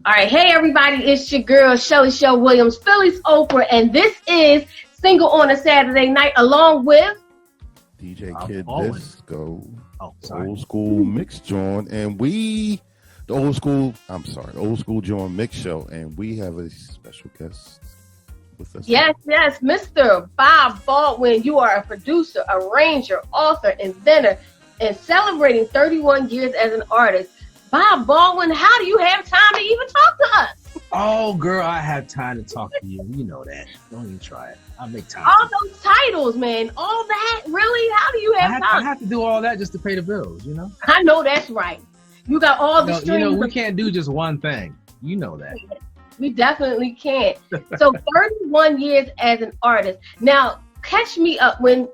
All right, hey everybody, it's your girl Shelly Shell Williams, Philly's Oprah, and this is Single on a Saturday Night, along with DJ Bob Kid Baldwin. Disco, Old school mix joint, and the old school joint mix show, and we have a special guest with us. Yes, Mr. Bob Baldwin. You are a producer, arranger, author, inventor, and celebrating 31 years as an artist. Bob Baldwin, how do you have time to even talk to us? Oh, girl, I have time to talk to you. You know that. Don't even try it. I'll make time. All those titles, man. All that? Really? How do you have time? I have to do all that just to pay the bills, you know? I know that's right. You got all the strings. You know, we can't do just one thing. You know that. We definitely can't. So 31 years as an artist. Now, catch me up. When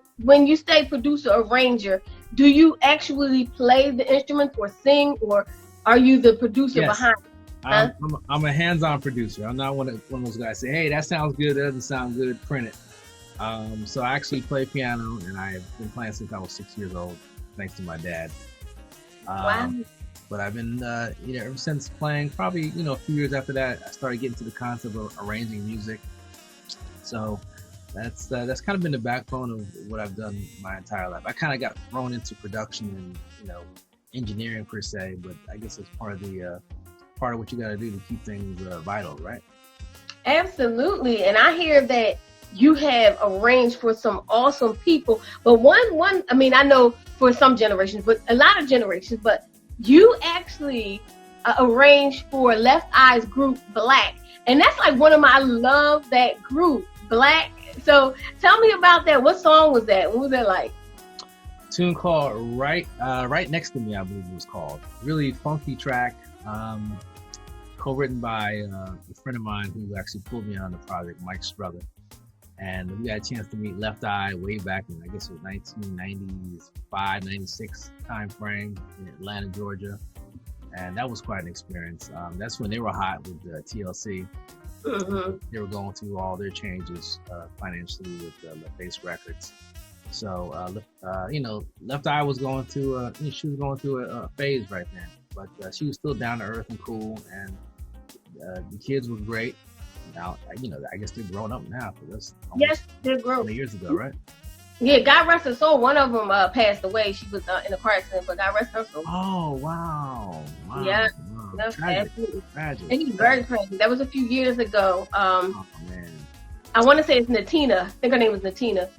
you say producer, arranger, do you actually play the instruments or sing, or are you the producer behind it? Huh? I'm a hands-on producer. I'm not one of those guys say, hey, that sounds good, that doesn't sound good, print it. So I actually play piano, and I have been playing since I was 6 years old, thanks to my dad. Wow. But I've been, ever since playing, probably, a few years after that, I started getting to the concept of arranging music. So that's kind of been the backbone of what I've done my entire life. I kind of got thrown into production and, engineering per se, but I guess it's part of what you got to do to keep things vital, right? Absolutely. And I hear that you have arranged for some awesome people, but I know for some generations, but a lot of generations, but you actually arranged for LeftEye's group Black. And that's like I love that group, Black. So tell me about that. What song was that? What was that like? Tune called Right Next to Me, I believe it was called. Really funky track, co-written by a friend of mine who actually pulled me on the project, Mike Struther. And we got a chance to meet LeftEye way back in, I guess it was 1995, 96 time frame in Atlanta, Georgia. And that was quite an experience. That's when they were hot with TLC. Mm-hmm. They were going through all their changes financially with LeftEye Records. So, LeftEye was going through, she was going through a phase right then, but she was still down to earth and cool, and the kids were great. Now, I guess they're grown up now. Yes, they're grown. 20 years ago, right? Yeah, God rest her soul. One of them passed away. She was in a car accident, but God rest her soul. Oh, wow. Yeah. Wow. That's Tragic. absolutely. Tragic. And he's very tragic. That was a few years ago. Oh, man. I want to say it's Natina. I think her name was Natina.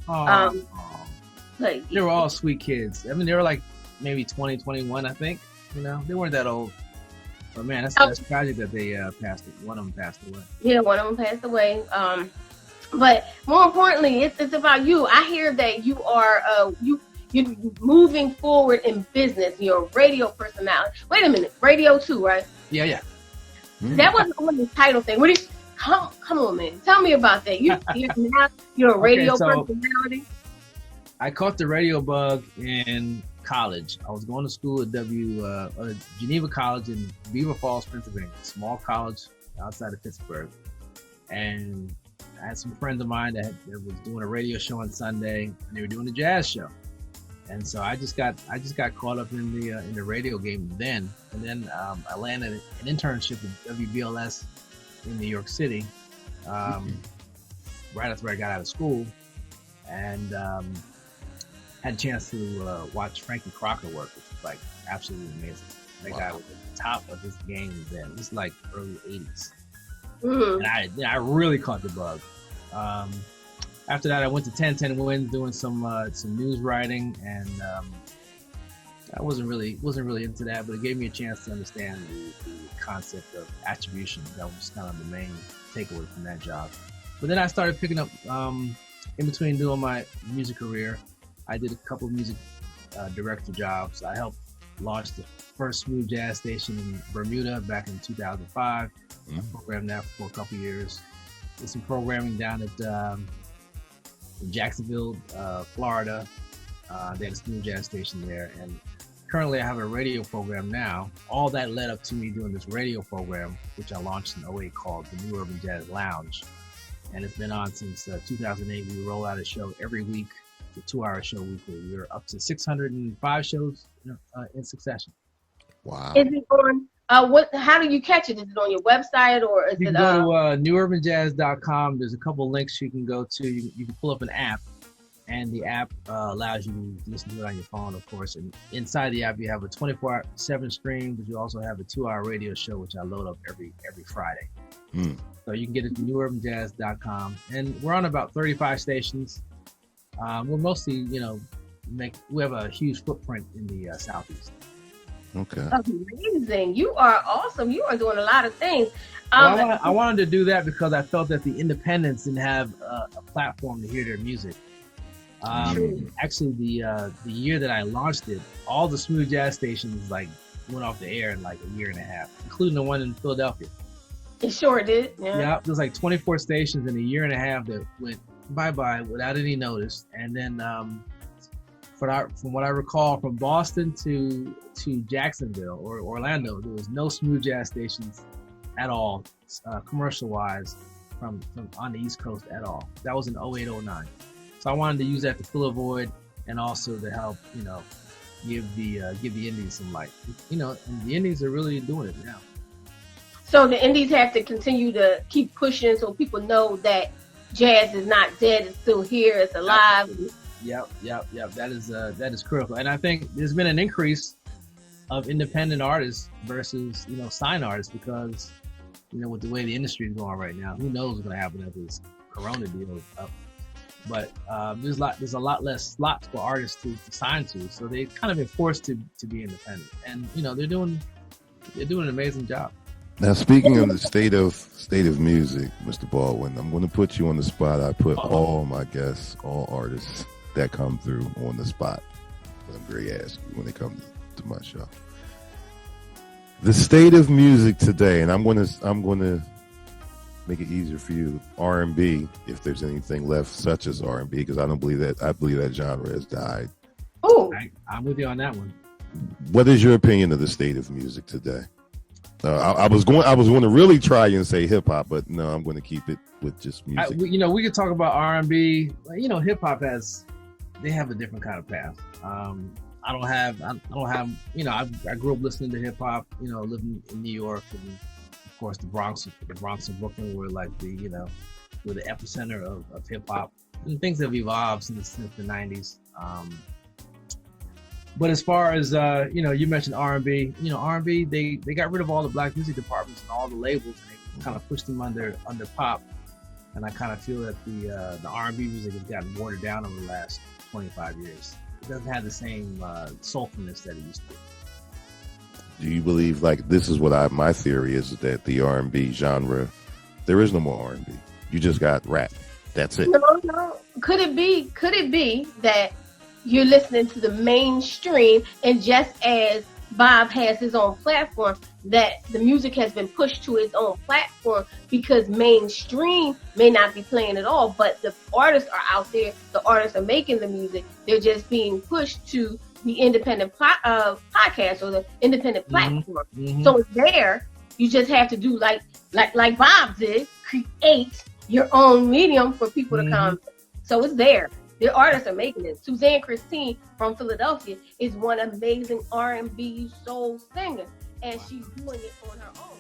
They were all sweet kids. I mean, they were like maybe 20, 21, I think. They weren't that old. But man, that's tragic that they one of them passed away. Yeah, one of them passed away. But more importantly, it's about you. I hear that you are you're moving forward in business. You're a radio personality. Wait a minute, radio too, right? Yeah. That wasn't on the title thing. Come on, man. Tell me about that. You're a radio personality. I caught the radio bug in college. I was going to school at Geneva College in Beaver Falls, Pennsylvania, a small college outside of Pittsburgh. And I had some friends of mine that was doing a radio show on Sunday, and they were doing a jazz show. And so I just got caught up in the radio game then. And then I landed an internship with WBLS in New York City, right after I got out of school, and had a chance to watch Frankie Crocker work, which was like absolutely amazing. That guy was at the top of his game then. It was like early 80s. Mm-hmm. And I really caught the bug. After that, I went to 1010 Wins doing some news writing, and I wasn't really into that, but it gave me a chance to understand the concept of attribution. That was kind of the main takeaway from that job. But then I started picking up, in between doing my music career, I did a couple of music director jobs. I helped launch the first smooth jazz station in Bermuda back in 2005. I programmed that for a couple of years. Did some programming down at in Jacksonville, Florida. They had a smooth jazz station there. And currently I have a radio program now. All that led up to me doing this radio program, which I launched in 2008 called the New Urban Jazz Lounge. And it's been on since 2008. We roll out a show every week. It's a 2-hour show weekly. We're up to 605 shows in succession. Wow. Is it on How do you catch it? Is it on your website or is You it? can go to newurbanjazz.com. There's a couple links you can go to. You can pull up an app, and the app allows you to listen to it on your phone, of course. And inside the app, you have a 24/7 stream, but you also have a 2-hour radio show, which I load up every Friday. So you can get it to newurbanjazz.com. And we're on about 35 stations. We're mostly, we have a huge footprint in the Southeast. Okay. Amazing. You are awesome. You are doing a lot of things. Well, I wanted to do that because I felt that the independents didn't have a platform to hear their music. Actually, the year that I launched it, all the smooth jazz stations went off the air in like a year and a half, including the one in Philadelphia. It sure did. Yeah. There's like 24 stations in a year and a half that went bye-bye without any notice. And then from what I recall, from Boston to Jacksonville or Orlando, there was no smooth jazz stations at all, commercial-wise, from on the East Coast at all. That was in 08, 09. So I wanted to use that to fill a void and also to help, give the indies some light. And the indies are really doing it now. So the indies have to continue to keep pushing so people know that jazz is not dead; it's still here, it's alive. Yep. That is critical. And I think there's been an increase of independent artists versus, signed artists because, with the way the industry is going right now, who knows what's going to happen if this Corona deal is up. But there's a lot less slots for artists to sign to, so they've kind of been forced to be independent. And, they're doing an amazing job. Now, speaking of the state of music, Mr. Baldwin, I'm going to put you on the spot. I put all my guests, all artists that come through on the spot. But I'm very ask you when they come to my show. The state of music today, and I'm going to make it easier for you. R&B, if there's anything left, such as R&B, because I believe that genre has died. Oh, I'm with you on that one. What is your opinion of the state of music today? I was going to really try and say hip hop, but no, I'm going to keep it with just music. We could talk about R&B. Hip hop they have a different kind of path. I don't have. I grew up listening to hip hop. Living in New York, and of course the Bronx and Brooklyn were like were the epicenter of hip hop, and things have evolved since the 90s. But as far as you mentioned R&B. R&B they got rid of all the black music departments and all the labels, and they kind of pushed them under pop. And I kind of feel that the R&B music has gotten watered down over the last 25 years. It doesn't have the same soulfulness that it used to. Do you believe, this is what my theory is, that the R&B genre, there is no more R&B. You just got rap. That's it. No. Could it be that you're listening to the mainstream, and just as Bob has his own platform, that the music has been pushed to its own platform because mainstream may not be playing at all, but the artists are out there, the artists are making the music, they're just being pushed to the independent podcast or the independent platform. Mm-hmm. So it's there. You just have to do like Bob did, create your own medium for people to come. So it's there. The artists are making it. Suzanne Christine from Philadelphia is one amazing R&B soul singer, and she's doing it on her own.